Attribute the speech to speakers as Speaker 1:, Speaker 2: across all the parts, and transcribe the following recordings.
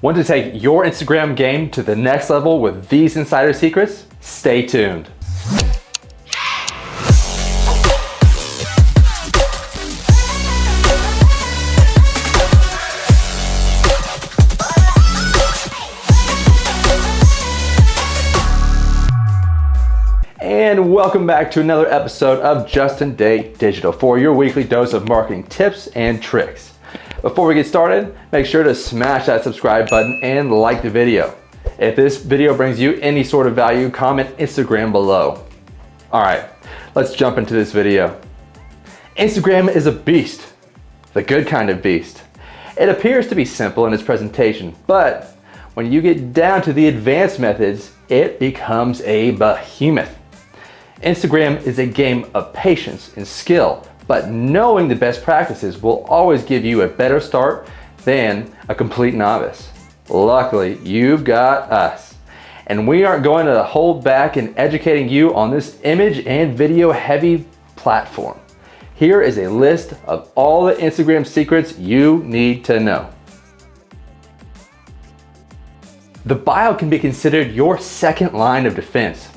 Speaker 1: Want to take your Instagram game to the next level with these insider secrets? Stay tuned. And welcome back to another episode of Justin Day Digital for your weekly dose of marketing tips and tricks. Before we get started, make sure to smash that subscribe button and like the video. If this video brings you any sort of value, comment Instagram below. Alright, let's jump into this video. Instagram is a beast, the good kind of beast. It appears to be simple in its presentation, but when you get down to the advanced methods, it becomes a behemoth. Instagram is a game of patience and skill, but knowing the best practices will always give you a better start than a complete novice. Luckily, you've got us. And we aren't going to hold back in educating you on this image and video heavy platform. Here is a list of all the Instagram secrets you need to know. The bio can be considered your second line of defense.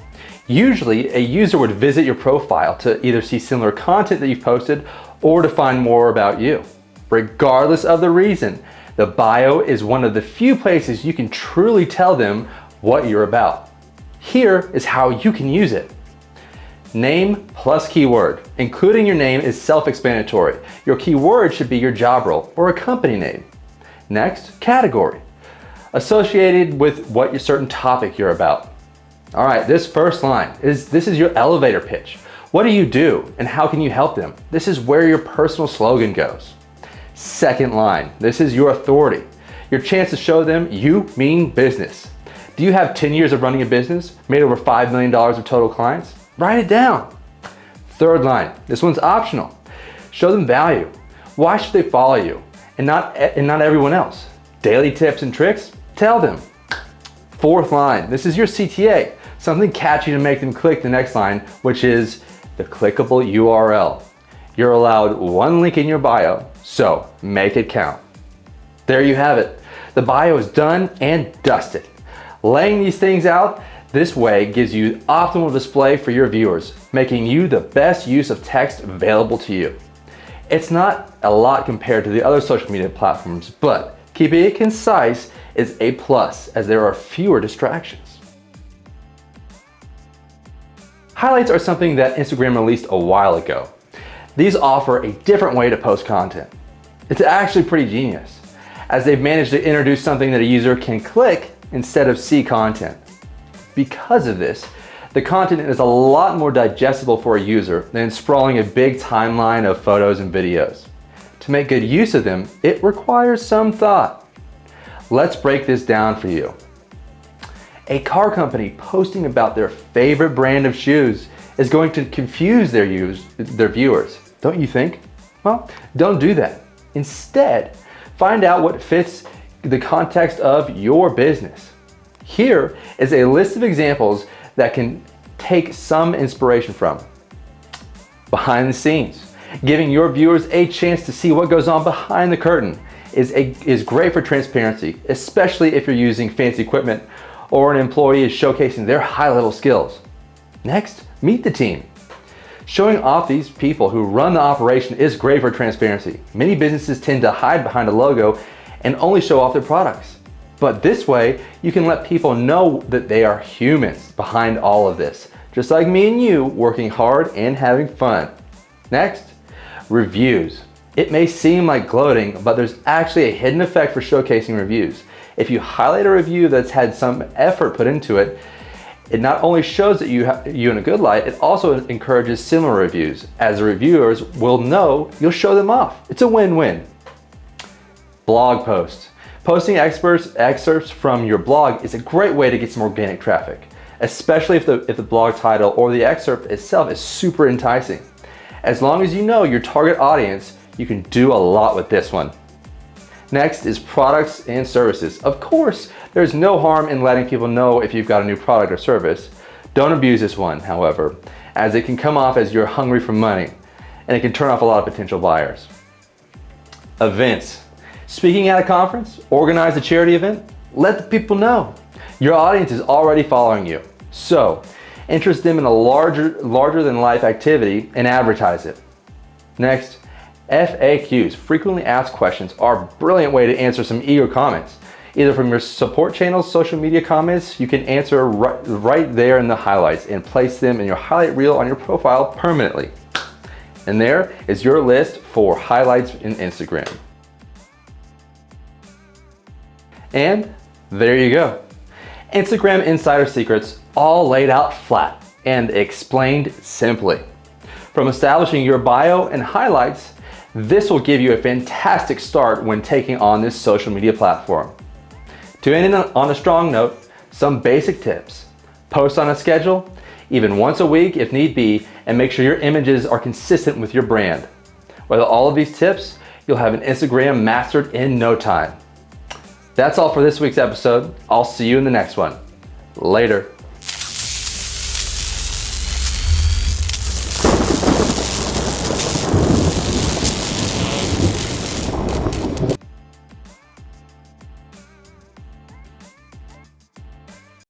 Speaker 1: Usually, a user would visit your profile to either see similar content that you've posted or to find more about you. Regardless of the reason, the bio is one of the few places you can truly tell them what you're about. Here is how you can use it. Name plus keyword. Including your name is self-explanatory. Your keyword should be your job role or a company name. Next, category. Associated with what your certain topic you're about. All right, this first line is your elevator pitch. What do you do and how can you help them? This is where your personal slogan goes. Second line, this is your authority. Your chance to show them you mean business. Do you have 10 years of running a business, made over $5 million of total clients? Write it down. Third line, this one's optional. Show them value. Why should they follow you and not everyone else? Daily tips and tricks? Tell them. Fourth line, this is your CTA. Something catchy to make them click the next line, which is the clickable URL. You're allowed one link in your bio, so make it count. There you have it. The bio is done and dusted. Laying these things out this way gives you optimal display for your viewers, making you the best use of text available to you. It's not a lot compared to the other social media platforms, but keeping it concise is a plus as there are fewer distractions. Highlights are something that Instagram released a while ago. These offer a different way to post content. It's actually pretty genius, as they've managed to introduce something that a user can click instead of see content. Because of this, the content is a lot more digestible for a user than sprawling a big timeline of photos and videos. To make good use of them, it requires some thought. Let's break this down for you. A car company posting about their favorite brand of shoes is going to confuse their viewers, don't you think? Well, don't do that. Instead, find out what fits the context of your business. Here is a list of examples that can take some inspiration from. Behind the scenes. Giving your viewers a chance to see what goes on behind the curtain is great for transparency, especially if you're using fancy equipment or an employee is showcasing their high-level skills. Next, meet the team. Showing off these people who run the operation is great for transparency. Many businesses tend to hide behind a logo and only show off their products. But this way, you can let people know that they are humans behind all of this, just like me and you, working hard and having fun. Next, reviews. It may seem like gloating, but there's actually a hidden effect for showcasing reviews. If you highlight a review that's had some effort put into it, it not only shows that you in a good light, it also encourages similar reviews, as the reviewers will know you'll show them off. It's a win-win. Blog posts. Posting excerpts from your blog is a great way to get some organic traffic, especially if the blog title or the excerpt itself is super enticing. As long as you know your target audience, you can do a lot with this one. Next is products and services. Of course, there's no harm in letting people know if you've got a new product or service. Don't abuse this one, however, as it can come off as you're hungry for money, and it can turn off a lot of potential buyers. Events. Speaking at a conference, organize a charity event, Let the people know. Your audience is already following you. So, interest them in a larger than life activity and advertise it. Next, FAQs, frequently asked questions, are a brilliant way to answer some eager comments. Either from your support channel's social media comments, you can answer right there in the highlights and place them in your highlight reel on your profile permanently. And there is your list for highlights in Instagram. And there you go. Instagram insider secrets all laid out flat and explained simply. From establishing your bio and highlights, this will give you a fantastic start when taking on this social media platform. To end on a strong note, some basic tips. Post on a schedule, even once a week if need be, and make sure your images are consistent with your brand. With all of these tips, you'll have an Instagram mastered in no time. That's all for this week's episode. I'll see you in the next one. Later.